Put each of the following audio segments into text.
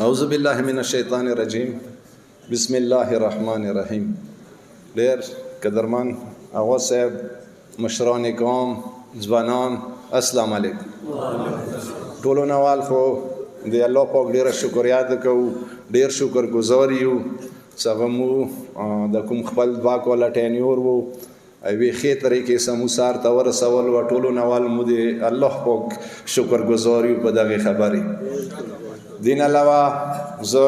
اعوذ بالله من الشیطان الرجیم بسم الله الرحمن الرحیم. ډیر قدرمن اغا صاحب، مشران قوم، ځوانان، السلام علیکم. ټولو نوال خو د الله پاک ډیره شکریا ده کوو، ډیر شکر گزار یو چې هغه مو د کوم خپل 2 کاله ټینیور و یوې ښې طریقې سره مو سار ته ورسول و. ټولو نوال مو د الله پاک شکر گزار یو په دغې خبرې. دین علاوه زه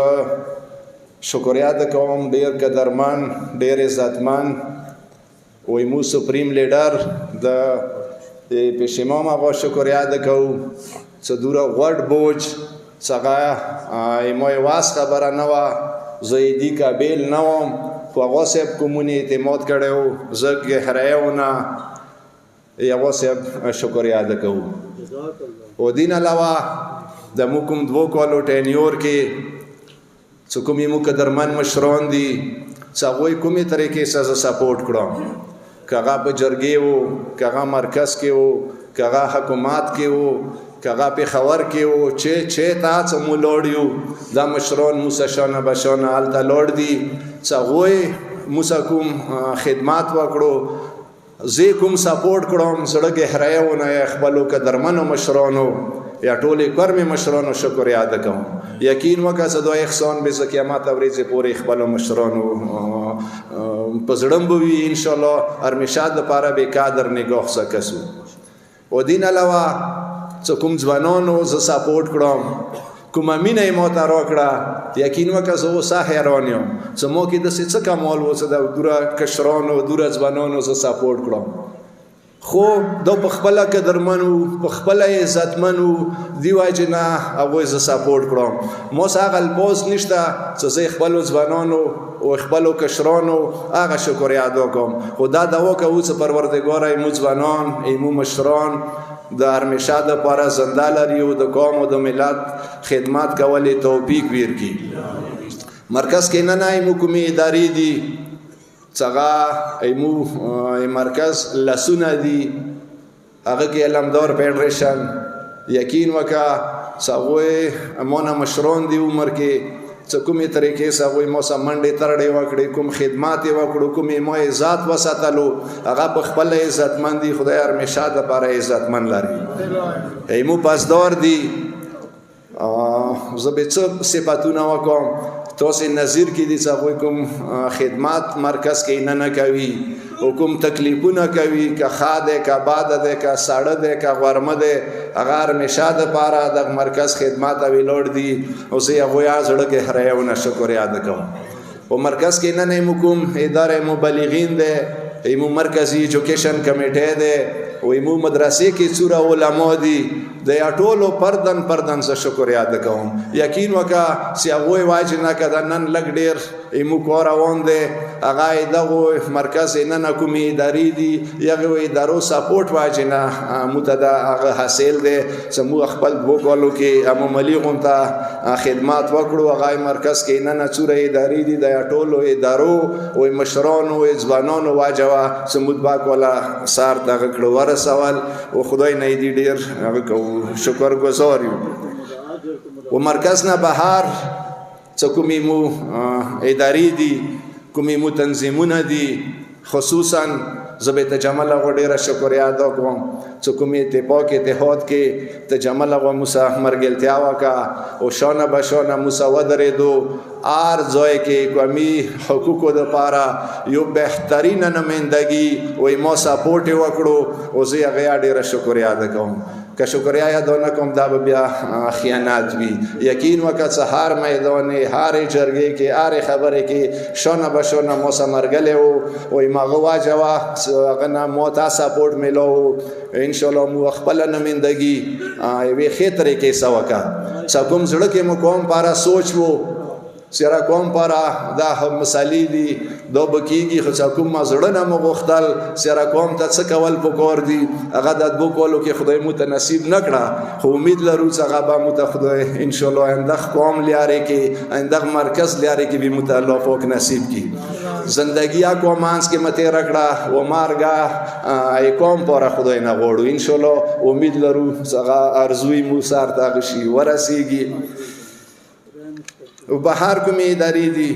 شکریا ده کوم ډیر قدرمن، ډیر عزتمن وی مو سپریم لیډر د پیش امام آقا شکریا ده کوو چې دوره غوړ بوج چې هغه ما یواز خبره نه وه، زه یې دې قابل نه وم، خو هغه صاحب کومونې اعتماد کړی و، زه ګهریو نه هغه صاحب شکریا ده کوو. او دین علاوه د مو کوم 2 کالو ټینیور کې چې کومې مو قدرمن مشران دي چې هغوی کومې طریقې سره زه سپورټ کړم، که هغه په جرګې و، که هغه مرکز کې و، که هغه حکومت کې و، که هغه پېښور کې و، چې ته چې مو لاړ یو دا مشران مو سره شانه به شانه هلته لاړ دي چې هغوی مو سره کوم خدمات وکړو، زه کوم سپورټ کړم زړه ګهریو نه خپلو قدرمنو مشرانو یا ټولې کرمې مشرانو شکریا ده کوم. یقین وکړه چې دا احسان به زه قیامت ورځې پورې خپلو مشرانو په زړه به وي انشاءالله، همیشه دپاره بې قدر نګاه سکسو. او دین علاوه چې کوم ځوانانو زه سپورټ کړم، کومه مینه یې ماته راکړه، یقین وکړه زه اوس حیران یم چې ما کې داسې څه کمال و چې د دوره کشرانو دوره ځوانانو زه سپورټ کړم. خو دا په خپله قدرمن و، په خپله عزتمن و، دې وجې نه هغوی زه سپورټ کړم. ما څه هغه الفاظ نشته چې زه خپلو ځوانانو او خپلو کشرانو هغه شکریا ادا کوم، خو دا دعا کوو چې پروردګاره مو ځوانان مو مشران د همیشه دپاره زنده لري او د قوم او د ملت خدمت کولې توفیق ورکړي. مرکز کې نه مو کومې ادارې دي چې هغه مو مرکز لسونه دي، هغه کې علمدار فیډریشن، یقین وکړه چې هغوی مانه مشران دي عمر کې چې کومې طریقې سره هغوی ما سره منډې ترړې وکړې، کوم خدمات یې وکړو، کومې ما عزت وساتلو، هغه په خپله عزتمن دي. خدای همیشه دپاره عزتمن لري، مو پاسدار دي. زه به څه صفتونه وکړم، تاسې نظیر کې دي چې هغوی کوم خدمات مرکز کې نه کوي او کوم تکلیفونه کوي، که ښه دی که بده دی که ساړه دی که غرمه دی، هغه همیشه دپاره د مرکز خدمات ته ولاړ دي او زه هغوی زړه ګهریو نه شکریا ادا کوم. په مرکز کې نه مو کوم اداره مبلغین دی، مو مرکزي ایجوکیشن کمیټی دی، مو مدرسې کې څوره علما دي، د یا ټولو پردن زه شکریا ادا کوم. یقین وکړه چې هغوی وایي نه که دا نن لږ ډېر مو کار روان دی، هغه دغو مرکز نه کومې ادارې دي هغو ادارو سپورټ وایي نه مو ته دا هغه حاصل دی چې مو خپل 2 کالو کې عمومي غونډه خدمات وکړو. هغه مرکز کې نه څوره ادارې دي د یا ټولو ادارو او مشرانو او ځوانانو واجوه چې مو 2 کاله سار دغه کړو ورسول او خدای نه دې ډېر هغه کوو شکر گزار یو. و مرکز نه بهر چې کومې مو ادارې دي، کومې مو تنظیمونه دي، خصوصا زه به تجمل هغو ډېره شکریا ادا کوم چې کومې اتحاد کې تجمل هغو مو سره ملګرتیا وکړه او شانه به شانه مو سره ودرېدو. هر ځای کې قومي حقوقو دپاره یو بهترینه نمایندګي وایي ما سپورټ یې وکړو او زه هغې ډېره شکریا ادا کوم. که شکریا ادا نه کوم دا به بیا خیانت وي. یقین وکړه چې هر میدان هرې جرګې کې هرې خبرې کې شانه به شانه ما سره ملګری و وایي ما هغه واجوه چې هغه نه ما ته سپورټ میلاو. انشاءالله مو خپله نمایندګي یوې ښې طریقې سره وکړه چې کوم زړه کې مو قوم پاره سوچ و سره قوم پاره دا مسالې دي دا به کېږي، خو چې کوم زړه نه مو غوښتل سره قوم ته څه کول پکار دي هغه د 2 کالو کې خدای مو ته نصیب نه کړه، خو امید لرو چې هغه به مو ته خدای انشاءالله آینده قوم لیارې کې آینده مرکز لیارې کې به مو ته الله پاک نصیب کړي. زندگی قومانس کې مته رکړه و مارګه قوم پاره خدای نه غوړو. انشاءالله امید لرو چې هغه ارزوی مو سره ته شي ورسیږي. بهر کومې ادارې دي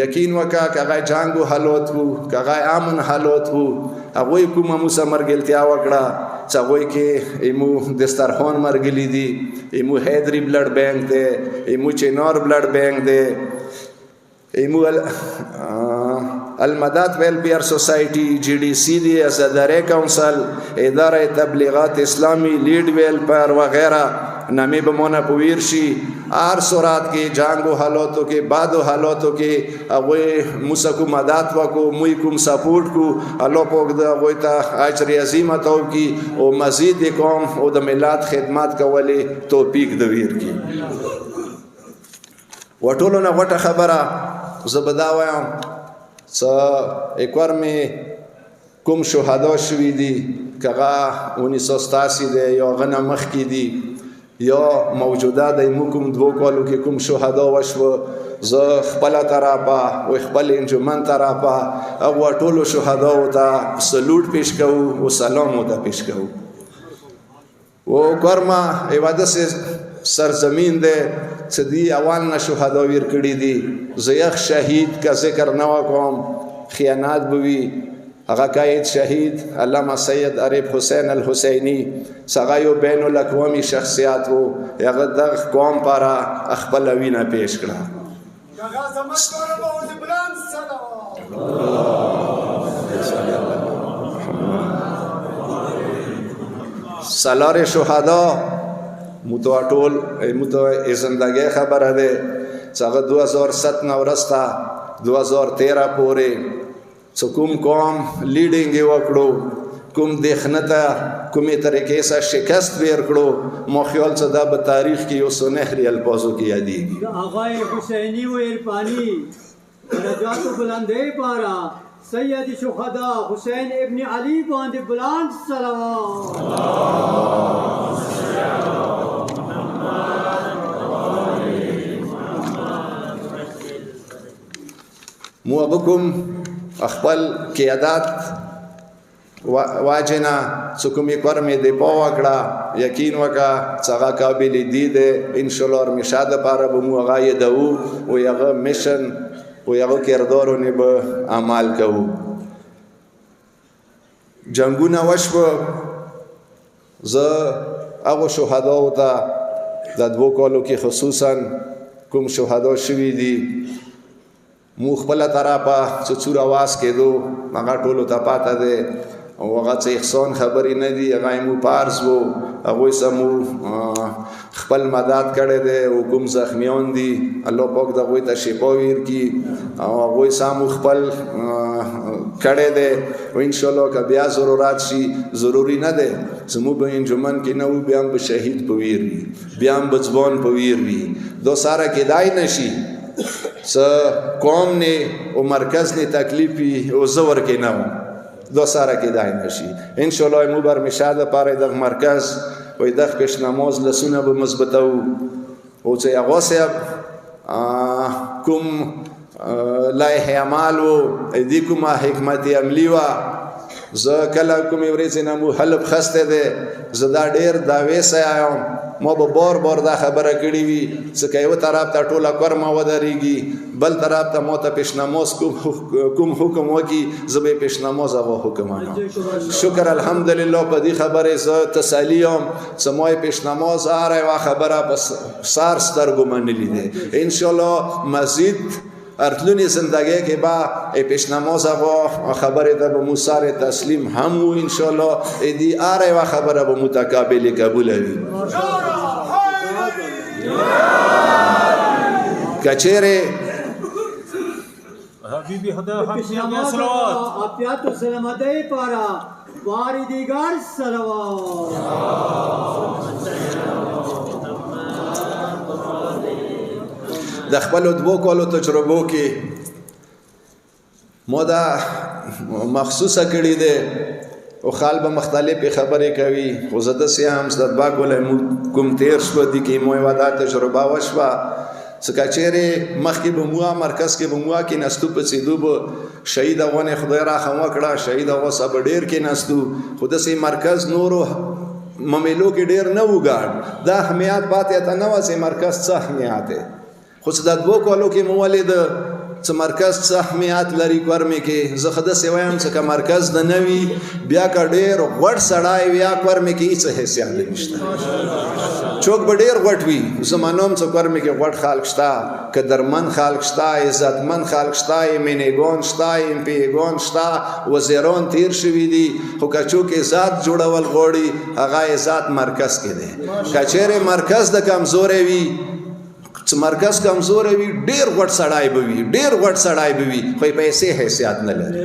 یقین وکړه که هغه جنګ و حالات وو که هغه امن حالات وو هغوی کومه مو سره ملګرتیا وکړه چې هغوی کې ایمو دسترخوان مرګلي دي ایمو حیدري بلډ بینک دی ایمو چنار بلډ بینک دی ایمو المدد ویلفیر سوسائٹی جی ڈی سی دی ازادارے کونسل ادارہ تبلیغات اسلامی لیڈ ویلفیر وغیرہ نامی بمونا پویر شي هر صورت کې جنګو حالاتو کې بعدو حالاتو کې هغوی موږ کوم مدد وکړو موږ کوم سپورټ کو الله پاک د هغوی ته اجر عظیم عطا وکړي او مزید د قوم او د ملت خدمت کولې توفیق د ویر کړي وټولو نه غټه خبره زه به دا وایم څه ایکور مې کوم شهدا شوي دي که هغه 1987 دی یا هغه نه مخکې دي یا موجوده د مو کوم 2 کالو کې کوم شهدا وشوه زه خپله طرفه و خپل انجمن طرفه هغو ټولو شهداو ته سلوټ پیش کوو و سلام ورته پیش کوو و کورما یوه داسې سرزمین دی چې دوی اول نه شهدا ویر کړي دي زه یخ شهید که ذکر نه وکړم خیانت به وي هغه قائد شهید علامه سید عارف حسین الحسینی هغه یو بین الاقوامی شخصیت و هغه دغه قوم پاره خپله وینه پیش کړه سالار شهدا متواتول متو زندگی خبره ده څنګه 2007 نه ورسته 2013 پورې کوم قوم لیډینګ وکړو کوم دښنه کومې طریقې سره شکست ور کړو مو خیال څه دا په تاریخ کې یو سنهري الفاظو کې یادېږي آقای حسینی و عرفانی درجات بلندی پارا سید شهدا حسین ابن علی باندې بلند صلوات مو بكم خپل قیادت واجنا څوک کور مې د پاوکړه یقین وکړه څنګه قابل دي ده ان شاء الله مشاهده لپاره به مو غايه دو او یغه میشن او یغه کردارونه به عمل کوو جنگونه وشو زه هغه شهدا او ته د 2 کالو کې خصوصا کوم شهدا شوي دي مو خپل طرفه چې څور आवाज کېدو هغه ټولو ته پاته ده او هغه څه احسان خبرې نه دي هغه مو پارس وو هغوی سمو خپل مدد کړی دی او کوم زخمیان دي الله پاک د هغوی ته شفا ورکړي او هغوی سمو خپل کړی دی او انشاءالله که بیا ضرورت شي ضروري نه دی زموږ به انجمن کې نه وو بیا هم به شهید په ویر وي بیا هم به ځوان په ویر وي دو ساره کېدای نشي قوم نے او مرکز نے تکلیفی او زور کے نو دو سارا کے دای نشی انشاءاللہ مو بر مشاهده پاره د مرکز و د پیش نماز لسونه به مثبتو او چې هغه صاحب کوم لایحه اعمال او دې کومه حکمت عملی وا ز کله کومې ورځې نه مو حلب خسته ده زدا ډیر داوی سایم مو به بار دا خبره کړې وي چې یو طرف ته ټوله کرمه ودرېږي بل طرف ته مو ته پیشنماز کوم حکم وکي زه به پیشنماز هغه حکم منم شکر الحمدلله په دې خبرې زه تسلي یم چې مو پیشنماز هره یوه خبره په سار سترګو منلې ده انشاءالله مزید ارتلونی زندگی که با پیشنماز هغه خبره ده به موسار تسلیم هم و انشاءالله ایدی آره و خبره به متقابل قبول وی کچره حبیبی خدا حبیبی صلوات اپیات و سلامتی پارا باری دیگر صلوات د خپل 2 کالو تجربو کې مو دا مخصوصه کړی دی او خال به مختلفې خبرې کوي خو زه داسې هم زده باکولی کوم تیر شوه دي کې مو یوه دا تجربه وشوه څه که چیرې مخکې به مو مرکز کې به مو کېناستو په څېدو به شهید غونې خدای راخم وکړه شهید هغه سه به ډېر کېناستو خو داسې مرکز نورو ممیلو کې ډېر نه و ګاډ دا اهمیت پاتې ته نه وه چې مرکز څه اهمیت دی خو چې دا دوه کالو کې مو ولې د څه مرکز څه اهمیت لري کورمې کې زه خو داسې وایم چې که مرکز د نه وي بیا که ډېر غوړ سړی وي یا کورمې کې هېڅ حیثیت نشته څوک به ډېر غوټ وي زه منم چې کورمې کې غوټ خلک شته قدرمن خلک شته عزتمن خلک شته مینېګان شته امپیګان شته وزیران تیر شوي دي خو که څوک عزت جوړول غواړي هغه عزت مرکز کې دی که چیرې مرکز د کمزوری وي چې مرکز کمزوری وي ډېر غوټ سړی به وي ډېر غوټ سړی به وي خو یې پیسې حیثیت نه لري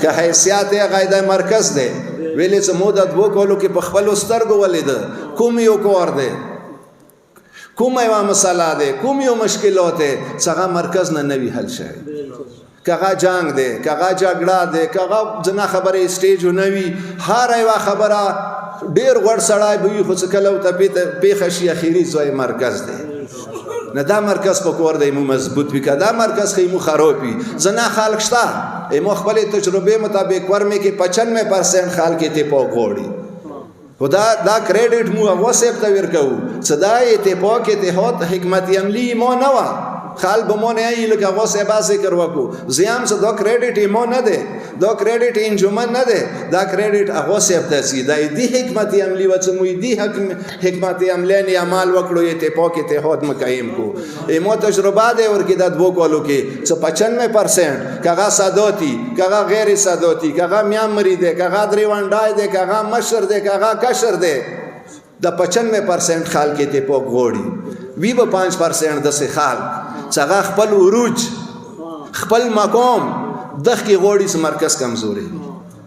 که حیثیت یې هغه د مرکز دی ویلې چې مو د 2 کالو کې په خپلو سترګو ولیده کوم یو کار دی کوم یوه مسله دی کوم یو مشکلات دی چې هغه مرکز نه وي حل شوی که هغه جنگ دی که هغه جګړه دی که هغه ځینې خبرې سټیج نه وي هر یوه خبره ډېر غوړ سړی به وي خو چې کله ورته پېښه شي اخري ځای مرکز دی نه دا مرکز په کور دی مو مضبوط وي که دا مرکز ښایي مو خراب وي ځینې خلک شته مو خپلې تجربې مطابق ورمې کې 95% خلک اتفاق غواړي خو دا کریډټ مو هغه صاحب ته ورکوو چې دا اتفاق اتحاد حکمت عملي ما نه وه خال به ما نه یي لکه هغه صاحب ذکر وکړو زه هم چې دا کریډټ ما نه دی دا کریډټ انجمن نه دی دا کریډټ هغه صاحب ته ځي دا دې حکمت عملي و چې موږ دې حکمت عملي عمل وکړو اتفاق اتحاد مقیم کو مو تجربه دی ورکې دا 2 کالو کې چې 95% که هغه ساداتي که هغه غیر ساداتي که هغه میامري دی که هغه دریوانډای دی که هغه مشر دی که هغه کشر دی د 95% خلک اتفاق غواړي وي به 5% داسې خلک چې هغه خپل عروج خپل مقام دغه غوړي چې مرکز کمزوري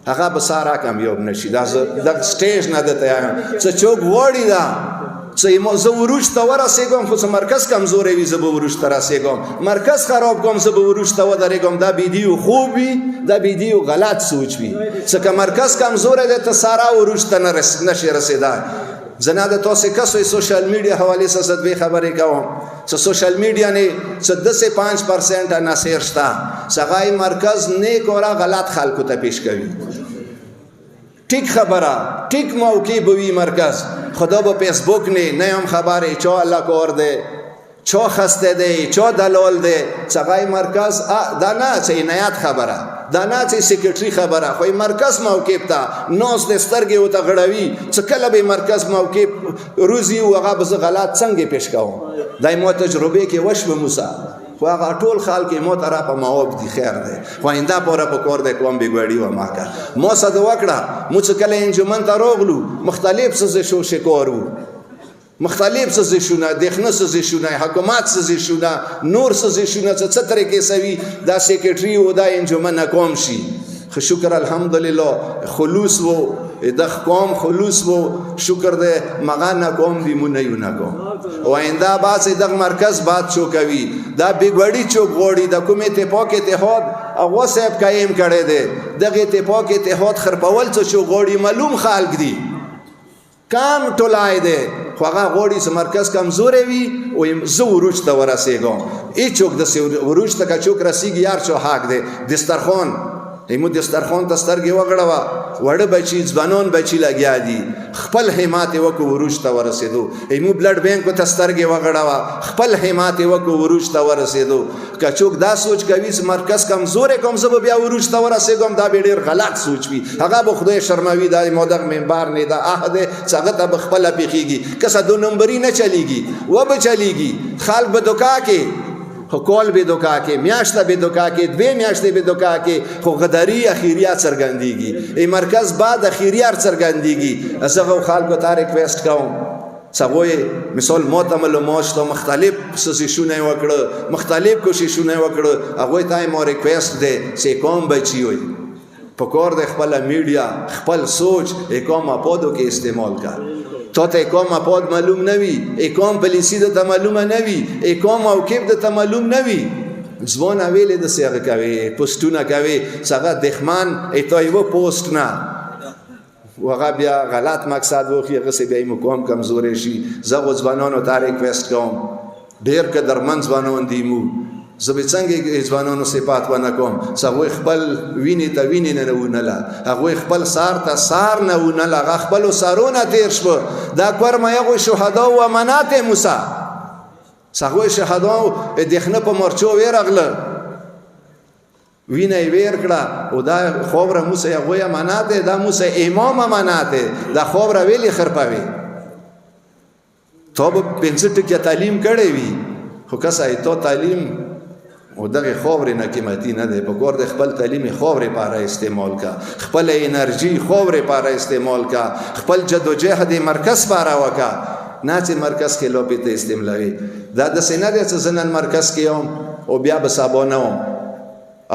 هغه به سارا کامیاب نشي دا د سټیج نه دته چې څوک غوړي دا چې زه عروج ته ورسېږم خو چې مرکز کمزوري وي زه به عروج ته رسېږم مرکز خراب کوم زه به عروج ته ودرېږم دا ویډیو خوب وي دا ویډیو غلط سوچ وي چې که مرکز کمزوری دی ته سارا عروج ته نشي رسېدای زه نه د تاسې کسو سوشل میډیا حوالې سره زه دوې خبرې کوم چې سوشل میډیا نه چې 10-5% عناصر شته چې هغه مرکز نیک او غلط خلکو ته پیش کوي ټیک خبره ټیک موقع به وي مرکز خدا به فیسبوک نه هم خبرې چا الله کار دی چا خسته دی چا دلال دی چې هغه مرکز دا نه چې عنایت خبره دا نه چې سیکرټري خبره خو مرکز موقف ته ناس د سترګې ورته غړوي چې کله به مرکز موقف روزي او هغه به زه غلط څنګه پیش کوم دا مو تجربه کې وشوه موسی خو هغه ټول خلک مو طرف مواب دي خیر دی خو آینده پوره په کور د کوم بګوړی و ما کا مو صد وکړه مو چې کله انجمن ته راغلو مختلف څه شو شکارو مختلف سزیشونه دخنه سزیشونه حکومت سزیشونه نور سزیشونه څه طریقې سوي دا سیکرټري او دا انجمن ناکام شي خو شکر الحمدلله خلوص وو د قوم خلوص وو شکر دې مغا ناکام دی مونږ نه یو ناکام او آینده باز د مرکز باد شو کوي دا بګوړی چوک غوړي د کومه اتفاق اتحاد هغه صاحب قائم کړي دي دغه اتفاق اتحاد خرپول څه شو غوړي معلوم خلک دي کام ټولای دی خو هغه غوړي چې مرکز کمزوری وي او زه عروج ته ورسېږم هېڅوک داسې عروج ته که څوک رسېږي یار چو حق دی دسترخوان ایمو دسترخوان ته سترګې وغړوه وړه بچي ځوانان بچي لګیا دي خپل همت یې وکړو عروج ته ورسېدو ایمو بلډ بینکو ته سترګې وغړوه خپل همت یې وکړو عروج ته ورسېدو که څوک دا سوچ کوي چې مرکز کمزوری کوم زه به بیا عروج ته ورسېږم دا به ډېر غلط سوچ وي هغه به خدای شرموي دا مو دغه منبر نه دا عهد چې هغه ته به خپله پېښېږي که څه 2 نمبري نه چلیږي و به چلیږي خلک به دوکا کې خو کال به دوکا کې میاشته به دوکا کې 2 میاشتې به دوکا کې خو غداری اخیریات څرګندېږي ای مرکز بعد اخیریات څرګندېږي زه خو خلکو ته ریکویسټ کوم څه مثال ما ته معلومات شته مختلف سوسیشونه وکړه مختلف کوششونه وکړه هغوی ته ما ریکویسټ دی چې کوم بچي وي په کار د خپله میډیا خپل سوچ کوم اپادو کې استعمال کړه تا ته کوم اپاد معلوم نه وي کوم پالیسي درته معلومه نه وي کوم موقف درته معلوم نه وي ځوانه ویلې داسې هغه کوي پوسټونه کوي چې هغه دښمن تا یوه پوسټ نه هغه بیا غلط مقصد وخي هغسې بیا یې قوم کمزوری شي زه خو ځوانانو ته ریکویسټ کوم ډېر قدرمن ځوانان دي مو زه به څنګه ځوانانو صفات ونه کوم چې هغوی خپل وینې ته وینې نه ونله هغوی خپل سار ته سار نه ونله هغه خپلو سارونه تېر شوه دا کورمه هغوی شهدا و امانات موسی هغوی شهداو دښنه په مرچو ورغله وینه یې ویر کړه او دا خوبره موسی هغوی امانات دی دا موسی امام امانات دی دا خوبره ولې خرپوي تو به 5 ټکي تعلیم کړی وي خو که سایتو تعلیم او دغه خوبرې نه قیمتي نه دی په کور د خپل تعلیم خوبرې پاره استعمال کا خپل انرژي خوبرې پاره استعمال کا خپل جدوجهد مرکز پاره وکا نه چې مرکز کې لوپې ته استعمالوي دا د سیناري چې زنن مرکز کې یم او بیا به سابونه وم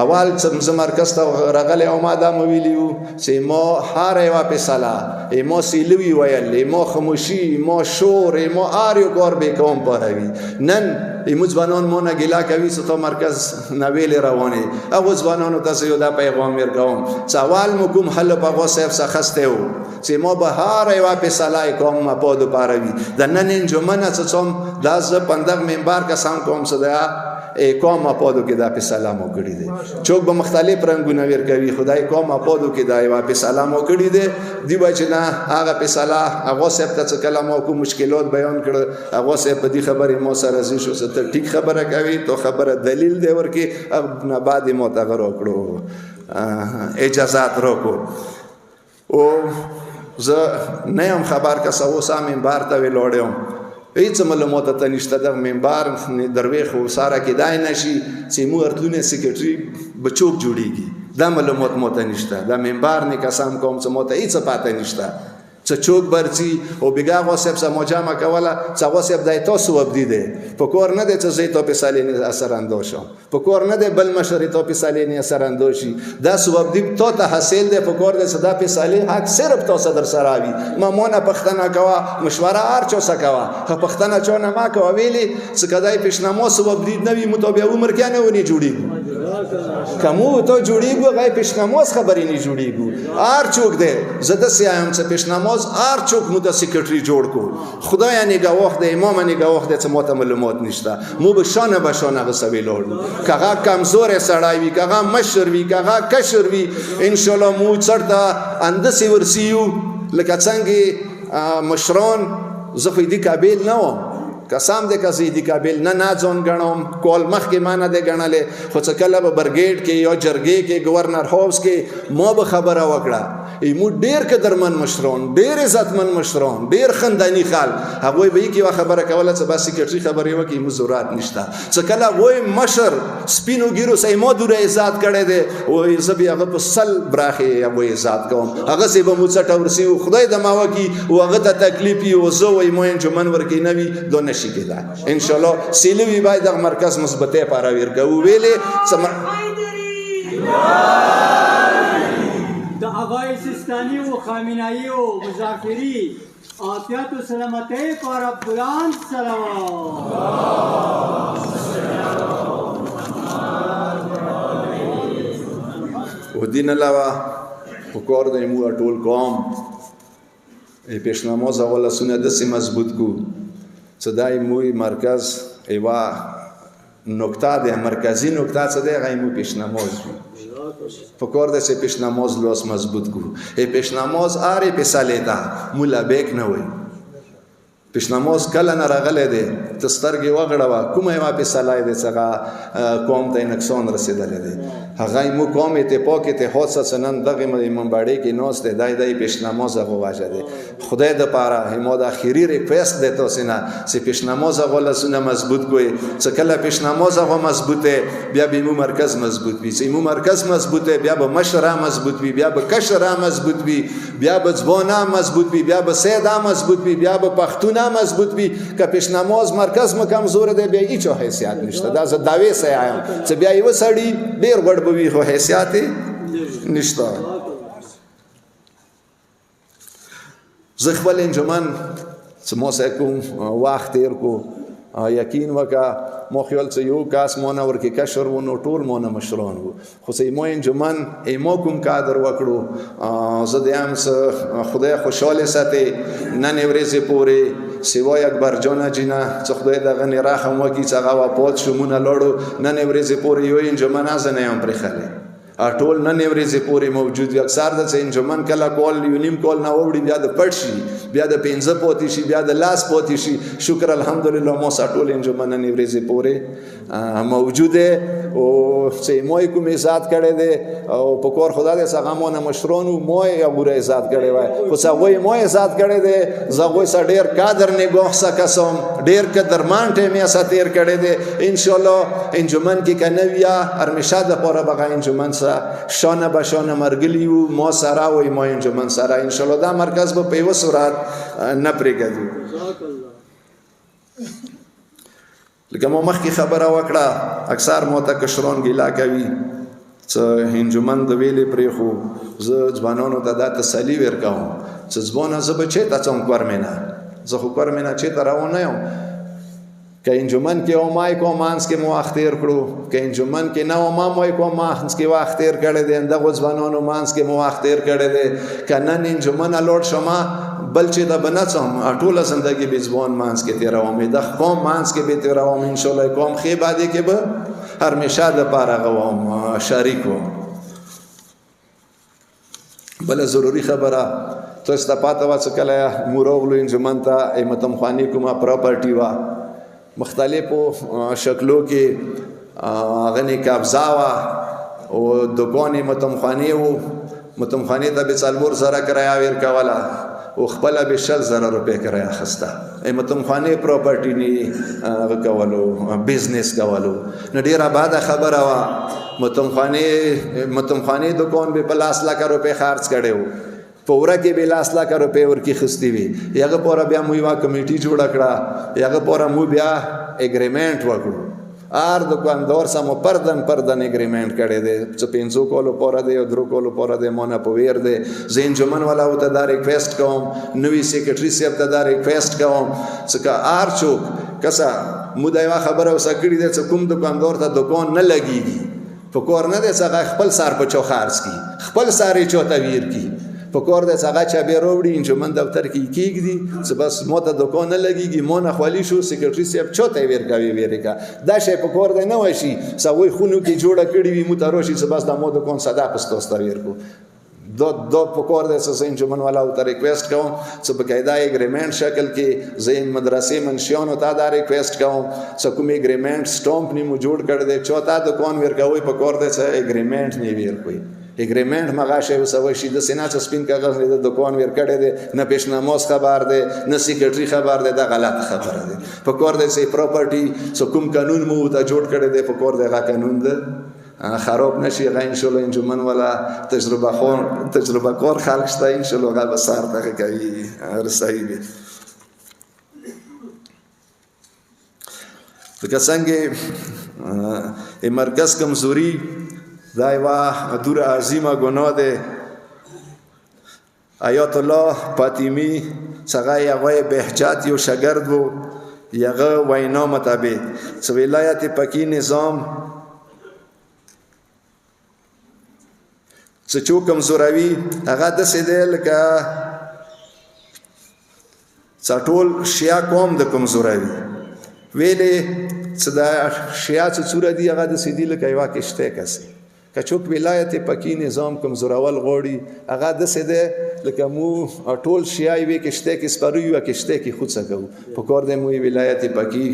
اول چې مرکز ته راغلی او ما دا مو ویلي وو چې ما هر یوه فیصله ما سیلوي ویل ما خاموشي ما شور ما هر یو کار به کوم پاروي نن ایمو ځوانان مونه ګیله کوي چې تو مرکز نه ویلې روانې هغو ځوانانو ته زه یو دا پیغام ورکوم چې اول مو کوم حل په هغو صاحب څخه اخیستی و چې ما به هر یوه فیصله کوم مپادو پاروي د نن انجمنه چې څوم دا زه په همدغه منبر قسم کوم چې دا کوم اپادو کې دا فیصله مو کړې ده څوک به مختلف رنګونه ورکوي خدای کوم اپادو کې دا یوه فیصله مو کړې ده دی وایي چې نه هغه فیصله هغو صاحب ته چې کله ما کوم مشکلات بیان کړه هغو صاحب په دې خبرې ما سره راضي شو چې ته ټیک خبره کوي تو خبره دلیل دی ورکې نه بعد ما ته هغه راکړو اجازات راکړو او زه نه یم خبر که څه اوس هم منبر ته ولاړ یم هیڅ معلومات ته نشته د منبر درویخ و ساره کېدای نشي چې مو ارتلونه سیکرټري به څوک جوړیږي دا معلومات مو ته نشته د منبر نه قسم کوم چې مو ته هیڅ پاته نشته چې څوک برځي او بګا هغو صاحب سره مجامه کوله چې هغو صاحب دی تاسو وبدي دی په کور نه دی چې زه یې تو فیصلې نه اثرانداز شم په کور نه دی بل مشر یې تو فیصلې نه اثرانداز شي دا سوبدي تو ته حاصل دی په کور دی چې دا فیصلې حق صرف تاسو در سره وي ما مونه پښتنه کوه مشوره هر چا څه کوه خو پښتنه چا نه ما کوه ویلې چې کدای پیشنما سوبدي نه وي مو ته بیا عمر کې نه ونی جوړیږي کمو ته جوړیږي غي پیشنماز خبرې نه جوړیږي هر څوک دی زه داسې یم چې پیشنماز هر څوک مو د سیکرټري جوړ کو خدای نگواه دی امام نگواه دی چې مو ته معلومات نشته مو به شانه به شانه هغه سوي لاړو که هغه کمزوری سړی وي که هغه مشر وي که هغه کشر وي انشاءالله مو څرته اندسې ورسیو لکه څنګه مشران زه خو دې قابل نه وم قسم دې که زه دې قابل نه ځان ګڼم کال مخکې ما نه دی ګڼلی خو څه کله به برګیډ کې یا جرګې کې ګورنر هاوس کې ما به خبره وکړه ایمو ډیر قدرمن مشران ډیر عزتمن مشران ډیر خندانی خال هغوی به یې خبره کوله چې بس سیکرټري خبرې وکړي ایمو ضرورت نشته څه کله هغوی مشر سپینو ګیرو سه ما دوره عزت کړی دی وایي زه بیا هغه په سل براخې هغوی عزت کوم هغسې به مو څټه ورسي خدای د ما وکړي او هغه ته تکلیف وي او زه وایي ما انجمن ورکوي نه وي دا نشي کېدای انشاءالله سیلوي باید دغه مرکز مثبتۍ پاره ورکوو ویلې د آقای سیستانی و خامنه‌ای و مظفری عافیت و سلامتی پاره بلند صلوات و دین علاوه پکار دی مو ټول قوم پیشنماز اول سونه داسې مضبوط کو چې دا موی مرکز ایوا نکته ده مرکزی نکته څه ده غیمو پیشنماز پکار ده چې پیشنماز لاس مضبوط کو پیشنماز آری پیسالی ده مولا بیک نه وي پیشنماز کله نه راغلی دی ته سترګې وغړوه کومه یوه پیسلی دی چې هغه قوم ته نقصان رسېدلی دی هغه یې مو قوم اتفاق اتحاد څه نن دغې منبرې کې ناست دی دا یې پیشنماز هغه وجه دی خدای دپاره ما د اخري ریکویسټ دی تاسې نه چې پیشنماز هغه لاسونه مضبوط کړئ چې کله پیشنماز هغه مضبوط دی بیا به مو مرکز مضبوط وي چې مو مرکز مضبوط دی بیا به مشر هم مضبوط وي بیا به کشر هم مضبوط وي بیا به ځوان هم مضبوط وي بیا به سید هم مضبوط وي بیا به پښتون مضبوط وي که پیشنماز مرکز مو کمزور دی بیا هیڅ حیثیت نشته دا زه دعوې سره یم چې بیا یوه سړي ډېر غوړ به وي خو حیثیت یې نشته زه خپل انجمن چې ما سره کوم وخت تېر کو یقین وکړه ما خیال چې یو کس ما نه ورکې کشر و نو ټول ما نه مشران وو خو چې ما انجمن ما کوم کادر وکړو زه د یم چې خدای خوشحاله ساتي نن ورځې پورې سوای اکبر جان جینا چې خدای دغه نه رحم وکړي چې هغه وفات شو مونږ لاړو نن ورځې پورې یو انجمن از نه یم پرېښلی ټول نن ورځې پورې موجود وي. اکثر د انجمن کله کال یو نیم کال نه وړي بیا د پټ شي، بیا د 15 پوتې شي، بیا د لاس پوتې شي. شکر الحمدلله مو ټول انجمن نن ورځې پورې موجود دی او چې موی کوم ذات کړی دی او په کور خدا دې څنګه مونږ مشرونو موی ابوره ذات کړی وای خو څنګه موی ذات کړی دی زغوی سره ډیر قادر نگاه سکسم ډیر قدرمان ټیم یې ساتیر کړی دی. ان شاء الله انجمن کې کنویا هرمشه د پوره بغا انجمن سره شانه به شانه مرګلیو ما سره وای ما انجمن سره ان شاء الله دا مرکز به په یو صورت نه پرېږدو. لکه ما مخکې خبره وکړه اکثر مو ته کشران ګیله کوي چې انجمن د ویلې پرېښو. زه ځوانانو ته دا تسلي ورکوم چې ځوانه زه به چېرته ځم کورمینه، زه خو کورمینه چېرته روان نه یم. که انجمن کې او مای کو مانس کې مو وخت تېر کړو، که انجمن کې نه او ما مای کو مانس کې وخت تېر کړی دی، دغو ځوانانو مانس کې مو وخت تېر کړی دی. که نن انجمنه لوړ شمه بل چې د بنڅم ټوله زندگی به ځوان مانس کې تېروم، د قوم مانس کې به تېروم ان شاء الله. قوم خې بعدې کې به هرمیشه دپاره غوم شریک وم. بله ضروري خبره تاسو ته پاته وه چې کله مو راغلو انجمن ته ایمتمخواني کومه پراپرټي وه مختلفو شکلو کې هغه نه قبضه وه او دکان یې متمخواني و. متمخواني ته به 4 زره کرایه ورکوله او خپله به 60,000 روپۍ کرایه اخیسته. متمخواني پراپرټي نه هغه کولو بزنس کولو. نو ډېره بده خبره وه. متمخواني دکان به په 10 لکه روپۍ خرڅ کړی و، په وره کې به 10 لکه روپۍ ورکې اخیستې وي. هغه پوره بیا مو یوه کمیټي جوړه کړه، هغه پوره مو بیا اګریمنټ وکړو. هر دکاندار سره مو پردن اګریمنټ کړی دی چې 500 کالو پوره دی او 3 کالو پوره دی مونه په ویر دی. زه انجمن والاو ته دا ریکویسټ کوم، نوي سیکرټري صاحب ته دا ریکویسټ کوم چې که هر څوک کسه مو دا یوه خبره وسه کړې ده چې کوم دکاندار ته دکان نه لګېږي په کار نه دی چې هغه خپل سر په چا خرڅ کړي، خپل سر یې چا ته ویر کړي. په کار دی چې هغه چا بیا راوړي انجمن دفتر کې یې کېږدي چې بس ما ته دکان نه لګېږي، ما نه خالي شو، سیکرټري صاحب چا ته یې ویر کوي ویرې کا. دا شی په کار دی نه وشي چې هغوی خونو کې جوړه کړي وي مو ته راشي چې بس دا ما دکان ساده په ستاسو ته ویر کړو. دا په کار دی چې زه انجمن والاو ته ریکویسټ کوم چې بقاعده اګریمنټ شکل کې زه مدرسې منشیانو ته دا ریکویسټ کوم چې کوم اګریمنټ سټامپ نه مو جوړ کړی دی چا ته دکان ورکوئ په کار دی چې اګریمنټ نه ویر کوئ. اګریمنټ مغه شی وسوي شي د سینا چې سپین کاغذ نه د دکان ور کړی دی نه پیشناموس خبر دی نه سیکرټري خبر دی. دا غلط خبره دی. په کار دی چې پراپرټي څو کوم قانون مو ته جوړ کړی دی په کار دی هغه قانون دی خراب نشي. هغه ان شاء الله انجمن والا تجربه کار خلق شته ان شاء الله هغه به سر دغه کوي رسایي وي. لکه څنګه مرکز کمزوري دا یوه دوره عظیمه ګناه دی. آیات الله فاطمی څنګه هغه بهجت یو شاګرد و، هغه وینا مطابق چې ولایت پاکي نظام چې څوک کمزوروي هغه داسې دی لکه ټول شیعه قوم د کمزوروي. ویلې چې دا شیعه چې څوره دي هغه داسې دي لکه یوه کشتۍ کسې. که څوک ولایت پاکي نظام کمزورول غواړي هغه داسې دی لکه مو ټول شیعه یوې کشتۍ کې سپرو یوه کشتۍ کې خوڅه کوو. په کار دی مو ولایت پاکي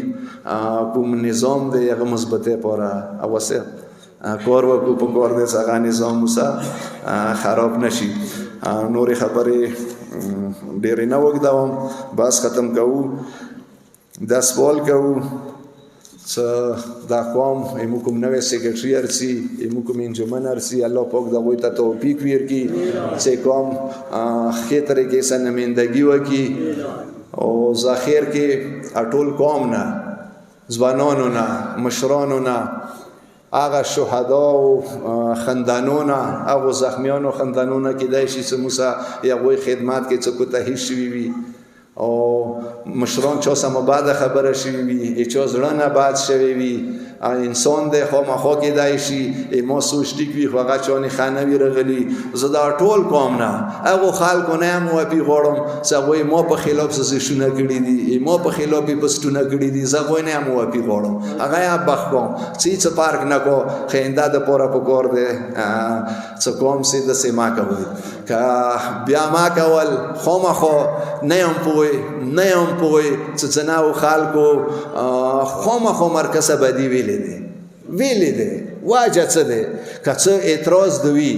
کوم نظام دی هغه مثبتۍ پاره اوسه کار وکړو. په کار دی چې هغه نظام موسه خراب نشي. نورې خبرې ډېرې نه اوږدوم، بس ختم کوو. دا سوال کوو چې دا قوم ایمو کوم نوی سیکرټري ارسي، ایمو کوم انجمن ارسي، الله پاک د هغوی ته توفیق ورکړي چې قوم ښې طریقې سره نمایندګي وکړي او ذخیر کې ټول قوم نه، ځوانانو نه، مشرانو نه، هغه شهدا او خندانو نه، هغو زخمیانو خندانو نه کیدای شي چې موږ هغوی خدمت کې څه کوتاهي شوي وي او مشران چا سم بعد خبره شوي وي، چا زړه نه بد شوي وي، انسان دی خامخا کیدای شي ما سوچ ټیک وي خو هغه چا نښه نه وي رغلي زه دا ټول قوم نه هغو خلکو نه هم معافي غواړم چې هغوی ما په خلاف سازشونه کړي دي ما په خلاف یې پسټونه کړي دي زه هغوی نه هم معافي غواړم هغه یې هم بخښ کوم چې هېڅ فرق نه کو خینده دپاره پکار دی څه کوم چې داسې مه کوئ که بیا ما کول خامخا نه یم پوه چې ځینو خلکو خامخا مرکز بدي ویلې دی واجه څه دی که څه اعتراض دوي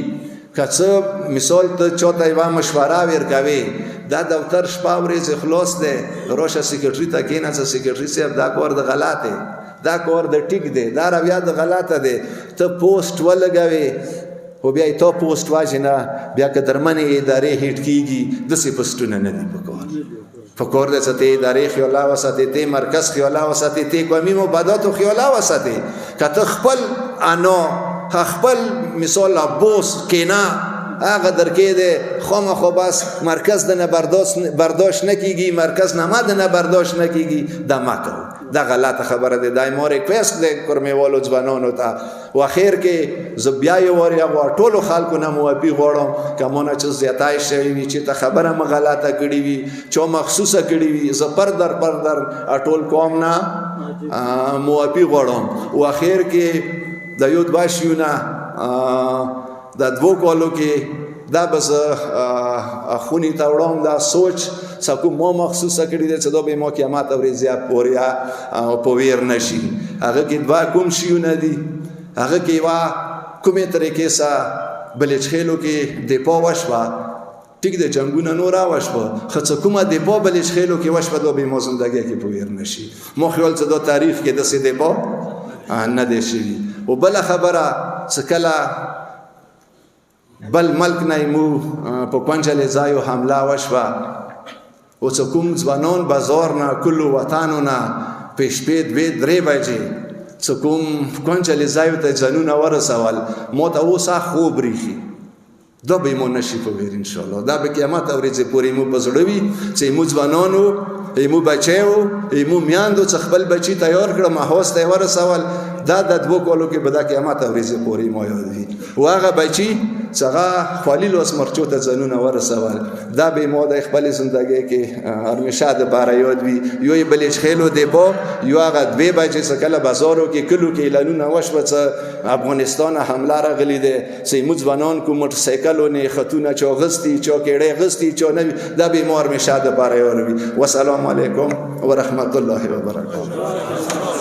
که څه مثال ته چاته یوه مشوره ورکوې دا دفتر شپه ورځې خلاص دی راشه سیکرټري ته کښېنه چې سیکرټري صاحب دا کار د غلط دی دا کار د ټیک دی دا رویه د غلطه دی ته پوسټ ولګوې خو بیا یې تا پوسټ واجنه بیا که درمنې ادارې هیټ کېږي داسې پوسټونه نه دي پکار دی چې ته ادارې خیاله وساتې ته مرکز خیاله وساتې ته قومي مباداتو خیاله وساتې که ته خپل انا خپل مثال بوس کینا هغه درکې دی خامخا بس مرکز د نه برداشت نه کېږي مرکز نه ما د نه برداشت نه کېږي دا مه کوو دا غلطه خبره دی دا ما ریکویسټ دی کورمیوالو ځوانانو ته و اخر کې زه بیا یو وارې هغو ټولو خلکو نه معافي غواړم که ما نه چې زیاتی شوي وي چې ته خبره مې غلطه کړې وي چا مخصوصه کړې وي زه پردر ټول قوم نه معافي غواړم و اخر کې د یو دوه شیونه د 2 کالو کې دا به زه خونې ته وړم دا سوچ څه کوم ما مخصوصه کړي دی چې دا به ما قیامت ورځې پورې په ویر نه شي هغه کې 2 کوم شیونه دي هغه کې یوه کومې طریقې سره بلچخیلو کې دپا وشوه ټیک دی جنګونه نور وشوه خو څه کومه دپا بلچخیلو کې وشوه دا به ما زندګۍ کې په ویر نه شي ما خیال چې دا تاریخ کې داسې دپا نه دی شوي و بله خبره چې کله بل ملک نه مو په کونجلې ځایو حمله وشوه او چې کوم ځوانان بازار نه کلو وطنو نه په شپې 2-3 بجې چې کوم کونجلې ځایو ته ځانونه ورسول ما ته اوس خوب ریخي دا به مو نشي په ویر انشاءالله دا به قیامت ورځې پورې مو په زړه وي چې مو ځوانانو مو بچیو مو میاندو چې خپل بچي تیار کړم هوس ته ورسول دا د 2 کالو کې به دا قیامت ورځې پورې ما یاد وي و هغه بچي چې هغه خالي لوس مرچو ته ځانونه ورسول دا به ما د خپل زندګۍ کې همیشه دپاره یاد وي یو یې بلچخیلو دپا یو هغه 2 بجې چې کله بازارو کې کلو کې اعلانونه وشوه چې افغانستان حمله راغلی دی چې موږ ځوانان کو موټرسایکلو نه خطونه چا اغوستي چا کیړې اغوستي چا نه دا به ما همیشه دپاره یاد وي والسلام علیکم ورحمت الله وبرکاته